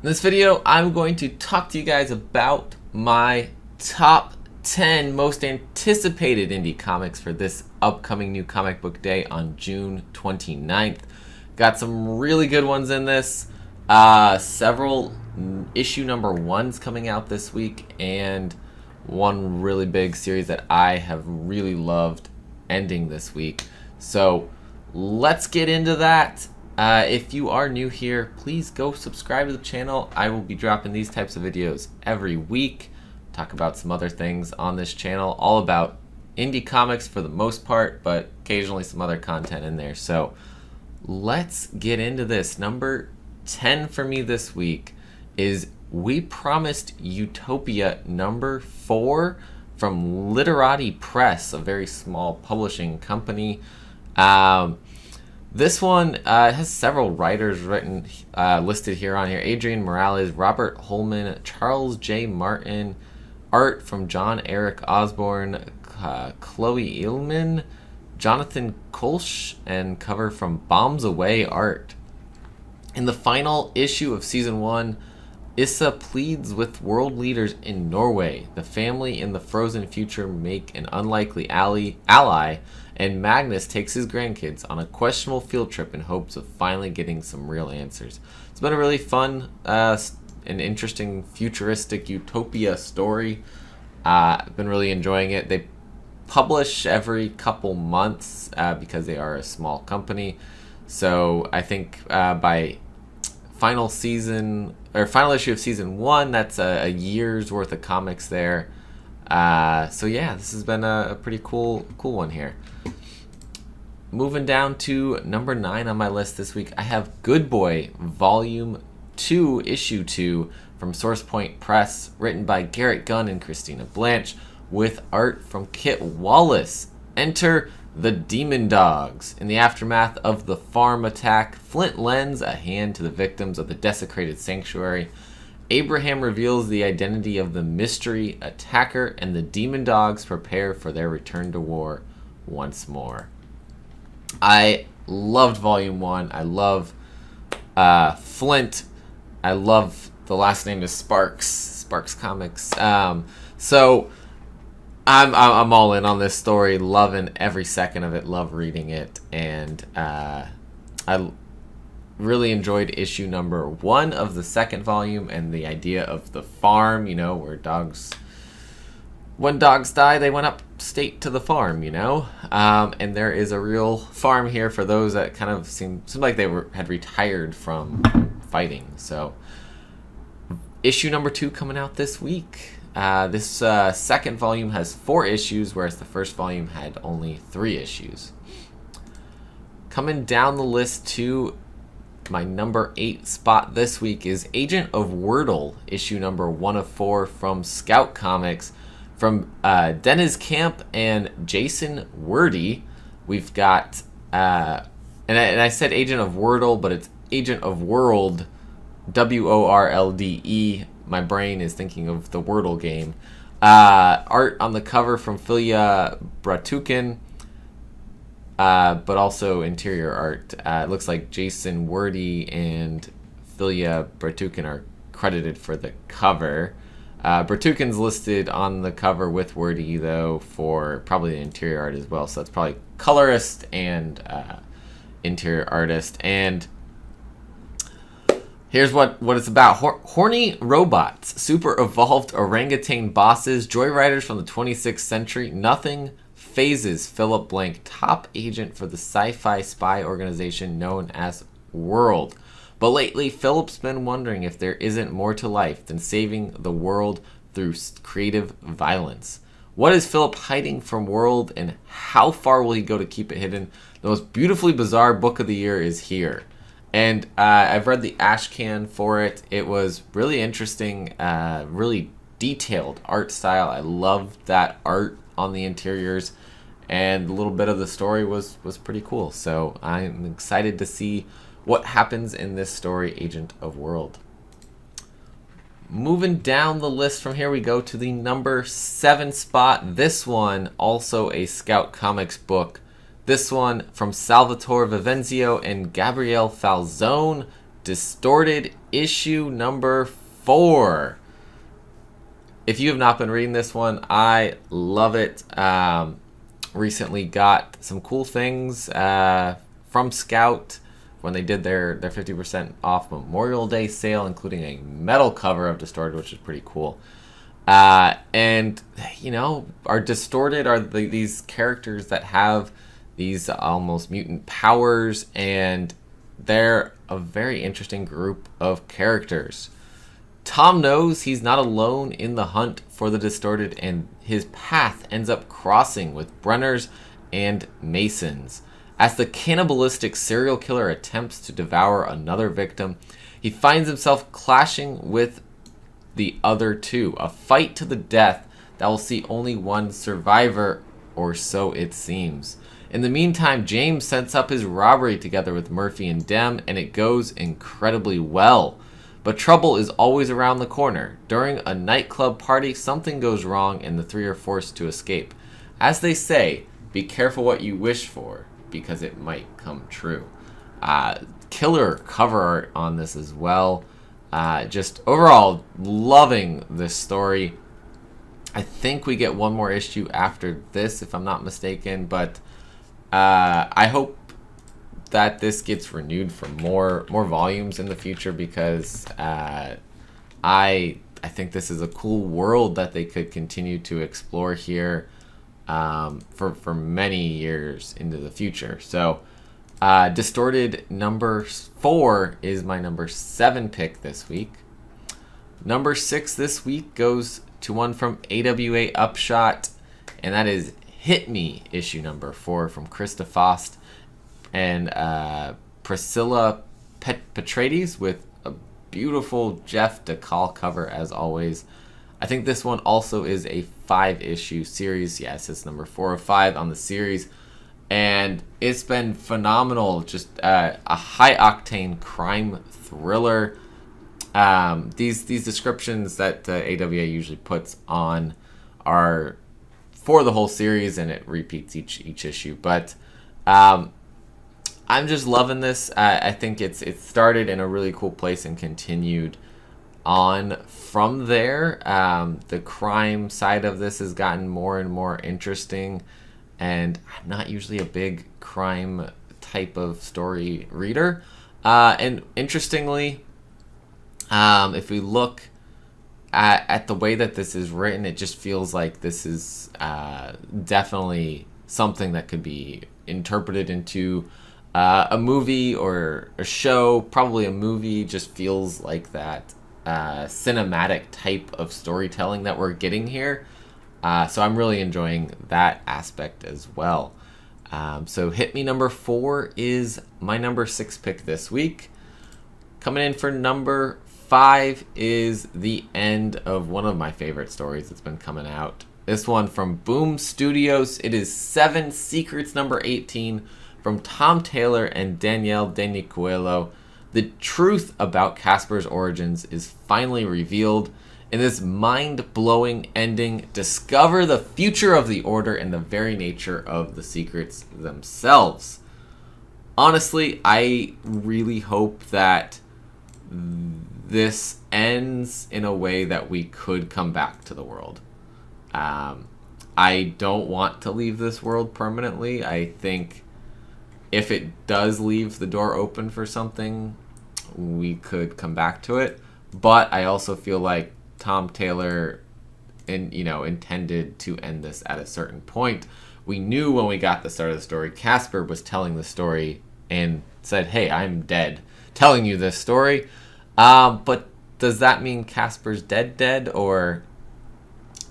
In this video, I'm going to talk to you guys about my top 10 most anticipated indie comics for this upcoming new comic book day on June 29th. Got some really good ones in this. Several issue number ones coming out this week, and one really big series that I have really loved ending this week. So let's get into that. If you are new here, please go subscribe to the channel. I will be dropping these types of videos every week. Talk about some other things on this channel, all about indie comics for the most part, but occasionally some other content in there. So let's get into this. Number 10 for me this week is We Promised Utopia number 4 from Literati Press, a very small publishing company. This one has several writers listed here on here. Adrian Morales, Robert Holman, Charles J. Martin, art from John Eric Osborne, Chloe Illman, Jonathan Kolsch, and cover from Bombs Away art. In the final issue of Season 1, Issa pleads with world leaders in Norway. The family in the frozen future make an unlikely ally, and Magnus takes his grandkids on a questionable field trip in hopes of finally getting some real answers. It's been a really fun and interesting futuristic utopia story. I've been really enjoying it. They publish every couple months because they are a small company. So I think by final issue of Season 1, that's a year's worth of comics there. So yeah, this has been a pretty cool one here. Moving down to number 9 on my list this week, I have Good Boy Volume 2, Issue 2 from Source Point Press, written by Garrett Gunn and Christina Blanche, with art from Kit Wallace. Enter the Demon Dogs. In the aftermath of the farm attack, Flint lends a hand to the victims of the desecrated sanctuary. Abraham reveals the identity of the mystery attacker, and the Demon Dogs prepare for their return to war once more. I loved Volume 1. I love Flint. I love the last name is Sparks Comics. So I'm all in on this story, loving every second of it, love reading it, and I really enjoyed issue number 1 of the second volume, and the idea of the farm, where when dogs die, they went upstate to the farm, and there is a real farm here for those that kind of seemed like they had retired from fighting. So issue number 2 coming out this week. This second volume has 4 issues, whereas the first volume had only 3 issues. Coming down the list to my number 8 spot this week is Agent of Wordle, issue number 1 of 4 from Scout Comics, from Dennis Camp and Jason Wordy. We've got, and I said Agent of Wordle, but it's Agent of World, WORLDE. My brain is thinking of the Wordle game. Art on the cover from Filya Bratukin, but also interior art. It looks like Jason Wordy and Filya Bratukin are credited for the cover. Bratukin's listed on the cover with Wordy, though, for probably the interior art as well. So that's probably colorist and interior artist. And here's what it's about. Horny robots, super evolved orangutan bosses, joyriders from the 26th century. Nothing phases Philip Blank, top agent for the sci-fi spy organization known as World. But lately, Philip's been wondering if there isn't more to life than saving the world through creative violence. What is Philip hiding from World, and how far will he go to keep it hidden? The most beautifully bizarre book of the year is here. And I've read the ashcan for it. It was really interesting, really detailed art style. I loved that art on the interiors, and a little bit of the story was pretty cool. So I'm excited to see what happens in this story, Agent of World. Moving down the list from here, we go to the number 7 spot. This one, also a Scout Comics book. This one from Salvatore Vivenzio and Gabriele Falzone, Distorted issue number 4. If you have not been reading this one, I love it. Recently got some cool things from Scout when they did their 50% off Memorial Day sale, including a metal cover of Distorted, which is pretty cool. And, you know, Distorted are these characters that have these almost mutant powers, and they're a very interesting group of characters. Tom knows he's not alone in the hunt for the Distorted, and his path ends up crossing with Brenners and Masons. As the cannibalistic serial killer attempts to devour another victim, he finds himself clashing with the other two, a fight to the death that will see only one survivor, or so it seems. In the meantime, James sets up his robbery together with Murphy and Dem, and it goes incredibly well. But trouble is always around the corner. During a nightclub party, something goes wrong and the three are forced to escape. As they say, be careful what you wish for, because it might come true. Killer cover art on this as well. Just overall loving this story. I think we get one more issue after this, if I'm not mistaken, but I hope that this gets renewed for more volumes in the future, because I think this is a cool world that they could continue to explore here for many years into the future. So Distorted number 4 is my number 7 pick this week. Number 6 this week goes to one from AWA Upshot, and that is Hit Me issue number 4 from Krista Faust and Priscilla Petrades, with a beautiful Jeff DeCall cover as always. I think this one also is a 5-issue series. Yes, it's number 4 of 5 on the series, and it's been phenomenal. Just a high-octane crime thriller. These descriptions that AWA usually puts on are for the whole series, and it repeats each issue. But I'm just loving this. I think it started in a really cool place and continued on from there. The crime side of this has gotten more and more interesting, and I'm not usually a big crime type of story reader. And interestingly, if we look at the way that this is written, it just feels like this is definitely something that could be interpreted into a movie or a show. Probably a movie. Just feels like that cinematic type of storytelling that we're getting here. So I'm really enjoying that aspect as well. So Hit Me number 4 is my number 6 pick this week. Coming in for number 5 is the end of one of my favorite stories that's been coming out. This one from Boom Studios. It is 7 Secrets number 18 from Tom Taylor and Danielle Denicuelo. The truth about Casper's origins is finally revealed. In this mind-blowing ending, discover the future of the Order and the very nature of the secrets themselves. Honestly, I really hope that this ends in a way that we could come back to the world. I don't want to leave this world permanently. I think if it does leave the door open for something, we could come back to it. But I also feel like Tom Taylor intended to end this at a certain point. We knew when we got the start of the story, Casper was telling the story and said, hey, I'm dead, telling you this story. But does that mean Casper's dead, or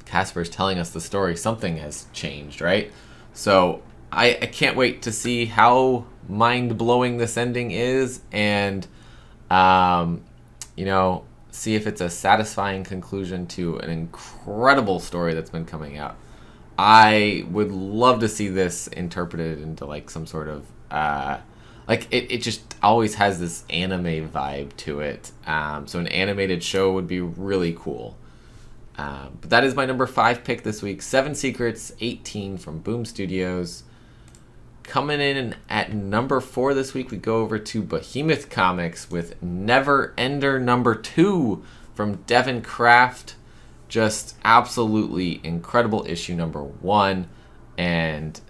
Casper's telling us the story? Something has changed, right? So I can't wait to see how mind-blowing this ending is, and see if it's a satisfying conclusion to an incredible story that's been coming out. I would love to see this interpreted into like some sort of it just always has this anime vibe to it. So an animated show would be really cool. But that is my number 5 pick this week. 7 Secrets 18 from Boom Studios. Coming in at number 4 this week, we go over to Behemoth Comics with Never Ender number 2 from Devin Kraft. Just absolutely incredible issue number 1, and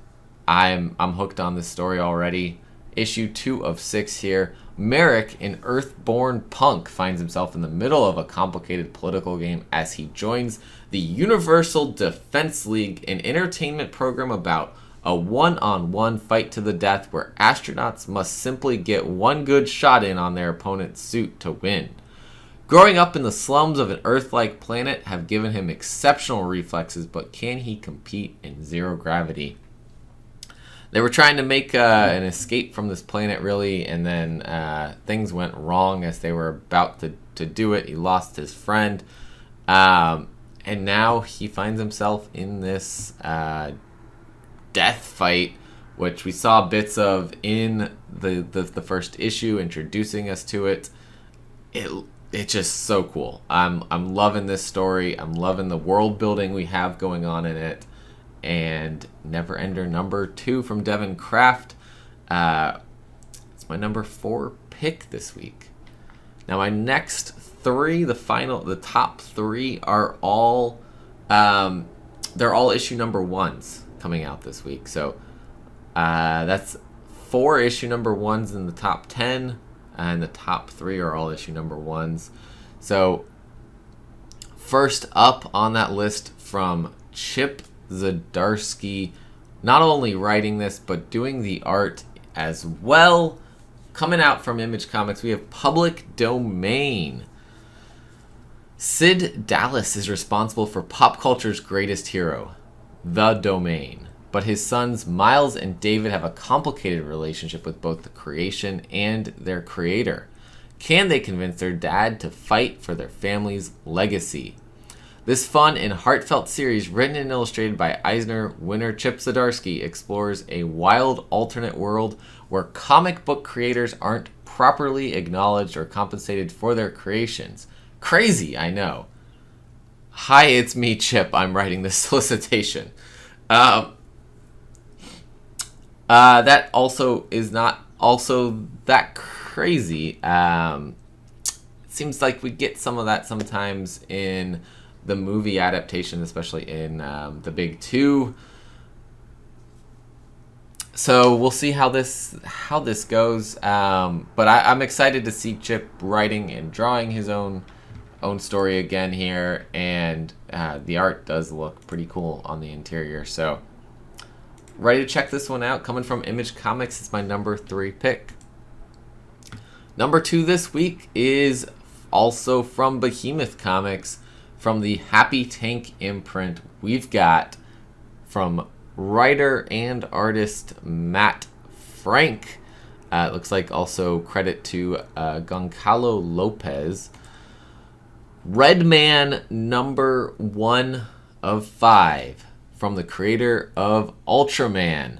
I'm hooked on this story already. Issue 2 of 6 here. Merrick, an Earthborn punk, finds himself in the middle of a complicated political game as he joins the Universal Defense League, an entertainment program about a one-on-one fight to the death where astronauts must simply get one good shot in on their opponent's suit to win. Growing up in the slums of an Earth-like planet have given him exceptional reflexes, but can he compete in zero gravity? They were trying to make an escape from this planet, really, and then things went wrong as they were about to do it. He lost his friend, and now he finds himself in this death fight, which we saw bits of in the first issue, introducing us to it. It's just so cool. I'm loving this story. I'm loving the world building we have going on in it. And Never Ender number 2 from Devin Kraft. It's my number 4 pick this week. Now my next 3, the top 3 are all they're all issue number 1s coming out this week. So that's 4 issue number 1s in the top 10, and the top 3 are all issue number 1s. So first up on that list from Chip Zdarsky, not only writing this but doing the art as well. Coming out from Image Comics, we have Public Domain. Sid Dallas is responsible for pop culture's greatest hero, The Domain, but his sons Miles and David have a complicated relationship with both the creation and their creator. Can they convince their dad to fight for their family's legacy? This fun and heartfelt series, written and illustrated by Eisner winner Chip Zdarsky, explores a wild alternate world where comic book creators aren't properly acknowledged or compensated for their creations. Crazy, I know. Hi, it's me, Chip. I'm writing this solicitation. That also is not also that crazy. It seems like we get some of that sometimes in the movie adaptation, especially in The Big Two. So we'll see how this goes. But I'm excited to see Chip writing and drawing his own story again here, and the art does look pretty cool on the interior. So ready to check this one out. Coming from Image Comics, it's my number 3 pick. Number 2 this week is also from Behemoth Comics. From the Happy Tank imprint, we've got from writer and artist Matt Frank. It looks like also credit to Goncalo Lopez. Red Man number 1 of 5 from the creator of Ultraman.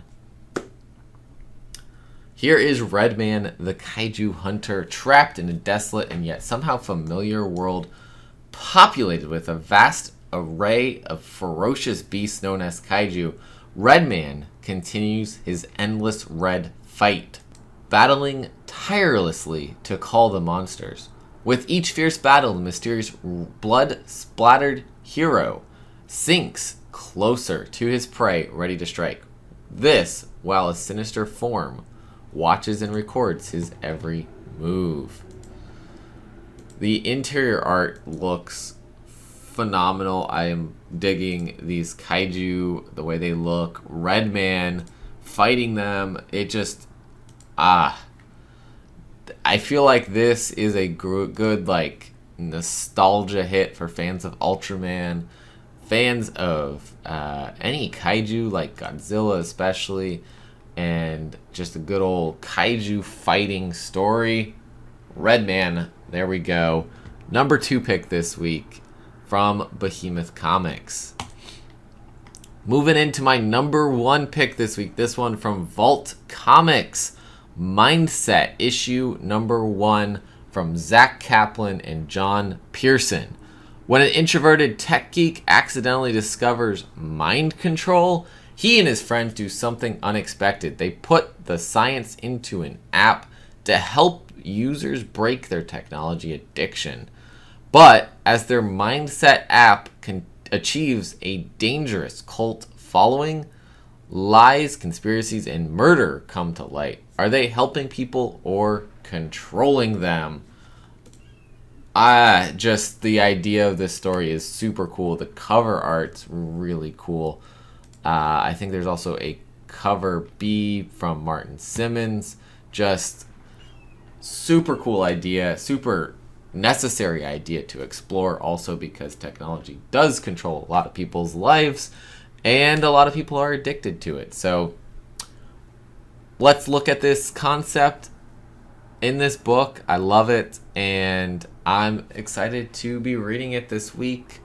Here is Red Man, the kaiju hunter, trapped in a desolate and yet somehow familiar world populated with a vast array of ferocious beasts known as kaiju. Red Man continues his endless red fight, battling tirelessly to call the monsters. With each fierce battle, the mysterious blood-splattered hero sinks closer to his prey, ready to strike. This, while a sinister form watches and records his every move. The interior art looks phenomenal. I am digging these kaiju, the way they look. Red Man fighting them. It just, I feel like this is a good like nostalgia hit for fans of Ultraman, fans of any kaiju like Godzilla especially, and just a good old kaiju fighting story. Red Man, there we go. Number 2 pick this week from Behemoth Comics. Moving into my number 1 pick this week. This one from Vault Comics. Mindset, issue number 1 from Zach Kaplan and John Pearson. When an introverted tech geek accidentally discovers mind control, He and his friends do something unexpected. They put the science into an app to help users break their technology addiction. But as their mindset app achieves a dangerous cult following, lies, conspiracies, and murder come to light. Are they helping people or controlling them? Just the idea of this story is super cool. The cover art's really cool. I think there's also a cover B from Martin Simmons. Just super cool idea, super necessary idea to explore, also because technology does control a lot of people's lives and a lot of people are addicted to it. So let's look at this concept in this book. I love it and I'm excited to be reading it this week.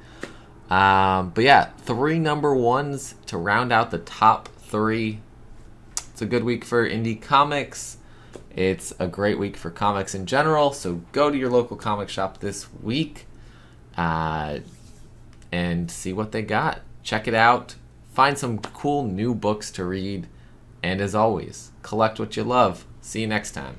But yeah, 3 number ones to round out the top 3. It's a good week for indie comics. It's a great week for comics in general, so go to your local comic shop this week and see what they got. Check it out. Find some cool new books to read. And as always, collect what you love. See you next time.